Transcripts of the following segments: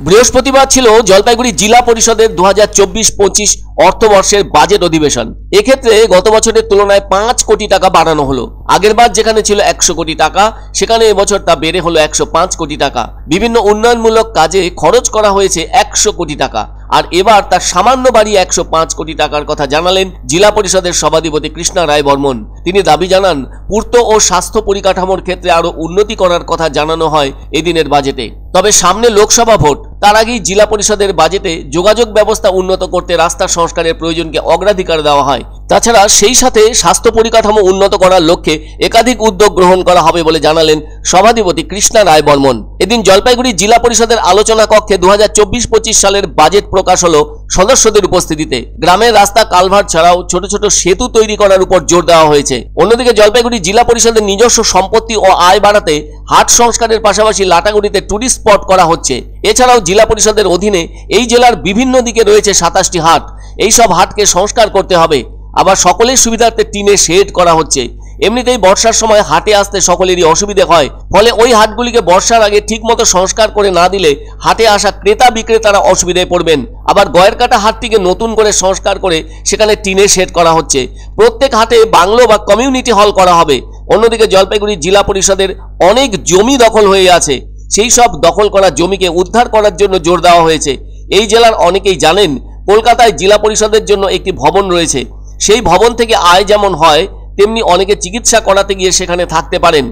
বৃহস্পতিবার ছিল জলপাইগুড়ি জেলা পরিষদের 2024-25 অর্থবর্ষের বাজেট অধিবেশন। এক্ষেত্রে গত বছরের তুলনায় 5 কোটি টাকা বাড়ানো হলো। আগের বার যেখানে ছিল 100 কোটি টাকা, সেখানে এবছর তা বেড়ে হলো 105 কোটি টাকা। বিভিন্ন উন্নয়নমূলক কাজে খরচ করা হয়েছে 100 কোটি টাকা, আর এবার তার সামান্য বাড়িয়ে 105 কোটি টাকার কথা জানালেন জেলা পরিষদের সভাধিপতি কৃষ্ণা রায় বর্মন। তিনি দাবি জানান, পূর্ত ও স্বাস্থ্য পরিকাঠামোর ক্ষেত্রে আরো উন্নতি করার কথা জানানো হয় এদিনের বাজেটে। তবে সামনে লোকসভা ভোট, তার আগেই জেলা পরিষদের বাজেটে যোগাযোগ ব্যবস্থা উন্নত করতে রাস্তা সংস্কারের প্রয়োজনকে অগ্রাধিকার দেওয়া হয়। তাছাড়া সেই সাথে স্বাস্থ্য পরিকাঠামো উন্নত করার লক্ষ্যে একাধিক উদ্যোগ গ্রহণ করা হবে বলে জানালেন সভাধিপতি কৃষ্ণা রায় বর্মন। এদিন জলপাইগুড়ি জেলা পরিষদের আলোচনা কক্ষে 2024-25 সালের বাজেট প্রকাশ হলো সদস্যদের উপস্থিতিতে। গ্রামের রাস্তা, কালভার্ট ছাড়াও ছোট ছোট সেতু তৈরি করার উপর জোর দেওয়া হয়েছে। অন্যদিকে জলপাইগুড়ি জেলা পরিষদের নিজস্ব সম্পত্তি ও আয় বাড়াতে হাট সংস্কারের পাশাপাশি লাটাগুড়িতে টুরিস্ট স্পট করা হচ্ছে। এছাড়াও জেলা পরিষদের অধীনে এই জেলার বিভিন্ন দিকে রয়েছে 27টি হাট। এই সব হাটকে সংস্কার করতে হবে। আবার সকলের সুবিধার্থে টিনের শেড করা হচ্ছে। এমনিতেই বর্ষার সময় হাটে আসতে সকলেরই অসুবিধে হয়, ফলে ওই হাটগুলিকে বর্ষার আগে ঠিকমতো সংস্কার করে না দিলে হাটে আসা ক্রেতা বিক্রেতারা অসুবিধায় পড়বেন। আবার গয়ের কাটা হাটটিকে নতুন করে সংস্কার করে সেখানে টিনের শেড করা হচ্ছে। প্রত্যেক হাটে বাংলো বা কমিউনিটি হল করা হবে। অন্যদিকে জলপাইগুড়ি জেলা পরিষদের অনেক জমি দখল হয়ে আছে, সেই সব দখল করা জমিকে উদ্ধার করার জন্য জোর দেওয়া হয়েছে। এই জেলার অনেকেই জানেন, কলকাতায় জেলা পরিষদের জন্য একটি ভবন রয়েছে। সেই ভবন থেকে আয় যেমন হয়, তেমনি অনেকে চিকিৎসা করাতে গিয়ে সেখানে থাকতে পারেন।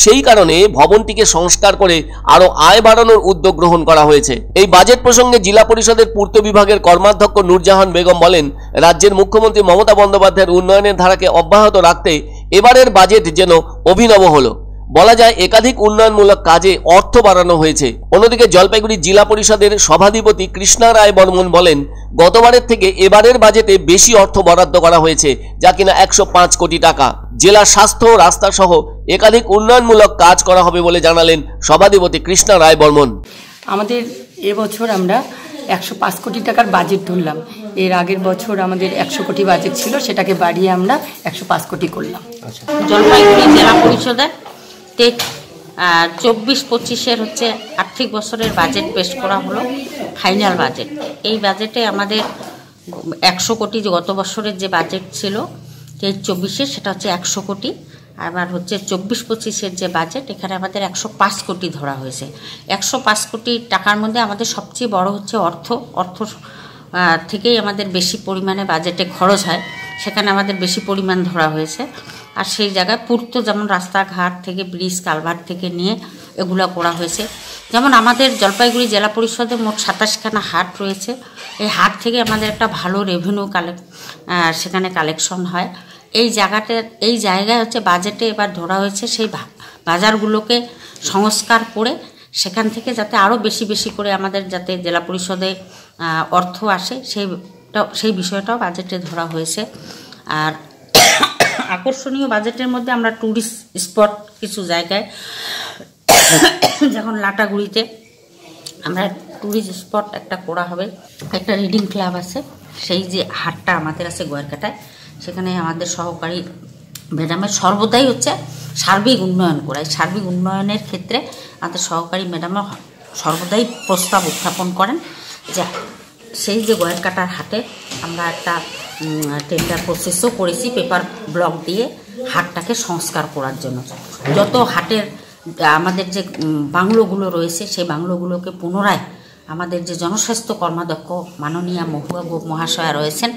সেই কারণে ভবনটিকে সংস্কার করে আরো আয় বাড়ানোর উদ্যোগ গ্রহণ করা হয়েছে। এই বাজেট প্রসঙ্গে জেলা পরিষদের পূর্ত বিভাগের কর্মাধ্যক্ষ নূরজাহান বেগম বলেন, রাজ্যের মুখ্যমন্ত্রী মমতা বন্দ্যোপাধ্যায়ের উন্নয়নের ধারাকে অব্যাহত রাখতে এবারের বাজেট যেন অভিনব হলো। বলা যায়, একাধিক উন্নয়নমূলক কাজে অর্থ বাড়ানো হয়েছে। অন্যদিকে জলপাইগুড়ি জেলা পরিষদের সভাধিপতি কৃষ্ণা রায় বর্মন বলেন, গতবারের থেকে এবারের বাজেটে বেশি অর্থ বরাদ্দ করা হয়েছে, যা কিনা 105 কোটি টাকা। জেলা স্বাস্থ্য, রাস্তা সহ একাধিক উন্নয়নমূলক কাজ করা হবে বলে জানালেন সভাধিপতি কৃষ্ণা রায় বর্মন। আমাদের এবছর আমরা 105 কোটি টাকার বাজেট ধরলাম। এর আগের বছর আমাদের 100 কোটি বাজেট ছিল, সেটাকে বাড়িয়ে আমরা 105 কোটি করলাম। জলপাইগুড়ি জেলা পরিষদের 24-25-এর হচ্ছে আর্থিক বছরের বাজেট পেশ করা হলো, ফাইনাল বাজেট। এই বাজেটে আমাদের 100 কোটি, যে গত বছরের যে বাজেট ছিল 23-24-এর, সেটা হচ্ছে 100 কোটি। আবার হচ্ছে 24-25-এর যে বাজেট, এখানে আমাদের 105 কোটি ধরা হয়েছে। 105 কোটি টাকার মধ্যে আমাদের সবচেয়ে বড় হচ্ছে অর্থ থেকেই আমাদের বেশি পরিমাণে বাজেটে খরচ হয়, সেখানে আমাদের বেশি পরিমাণ ধরা হয়েছে। আর সেই জায়গায় পূর্ত যেমন রাস্তাঘাট থেকে, ব্রিজ, কালভার্ট থেকে নিয়ে এগুলো করা হয়েছে। যেমন আমাদের জলপাইগুড়ি জেলা পরিষদে মোট 27খানা হাট রয়েছে। এই হাট থেকে আমাদের একটা ভালো রেভিনিউ সেখানে কালেকশন হয়। এই জায়গায় হচ্ছে বাজেটে এবার ধরা হয়েছে সেই বাজারগুলোকে সংস্কার করে সেখান থেকে যাতে আরও বেশি বেশি করে আমাদের যাতে জেলা পরিষদে অর্থ আসে, সেই বিষয়টাও বাজেটে ধরা হয়েছে। আর আকর্ষণীয় বাজেটের মধ্যে আমরা ট্যুরিস্ট স্পট কিছু জায়গায়, যেমন লাটাগুড়িতে আমরা ট্যুরিস্ট স্পট একটা করা হবে। একটা রিডিং ক্লাব আছে, সেই যে হাটটা আমাদের আছে গোয়ারকাটায়, সেখানে আমাদের সহকারী ম্যাডামের সর্বদাই হচ্ছে সার্বিক উন্নয়ন করায়। সার্বিক উন্নয়নের ক্ষেত্রে আমাদের সহকারী ম্যাডামের সর্বদাই প্রস্তাব উত্থাপন করেন যে সেই যে গোয়ারকাটার হাটে আমরা একটা টেন্ডার প্রসেসও করেছি, পেপার ব্লক দিয়ে হাটটাকে সংস্কার করার জন্য। যত হাটের আমাদের যে বাংলোগুলো রয়েছে, সেই বাংলোগুলোকে পুনরায় আমাদের যে জনস্বাস্থ্য কর্মাধ্যক্ষ মাননীয়া মহুয়া মহাশয়া রয়েছেন,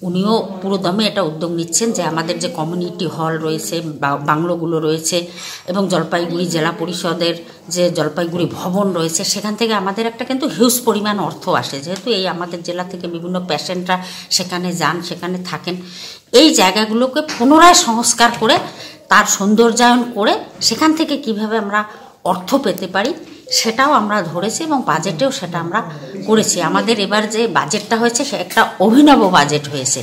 উনিও পুরোদমে এটা উদ্যোগ নিচ্ছেন যে আমাদের যে কমিউনিটি হল রয়েছে, বাংলোগুলো রয়েছে, এবং জলপাইগুড়ি জেলা পরিষদের যে জলপাইগুড়ি ভবন রয়েছে, সেখান থেকে আমাদের একটা কিন্তু হিউজ পরিমাণ অর্থ আসে। যেহেতু এই আমাদের জেলা থেকে বিভিন্ন পেশেন্টরা সেখানে যান, সেখানে থাকেন, এই জায়গাগুলোকে পুনরায় সংস্কার করে তার সৌন্দর্যায়ন করে সেখান থেকে কিভাবে আমরা অর্থ পেতে পারি সেটাও আমরা ধরেছি, এবং বাজেটেও সেটা আমরা করেছি। আমাদের এবার যে বাজেটটা হয়েছে সে একটা অভিনব বাজেট হয়েছে।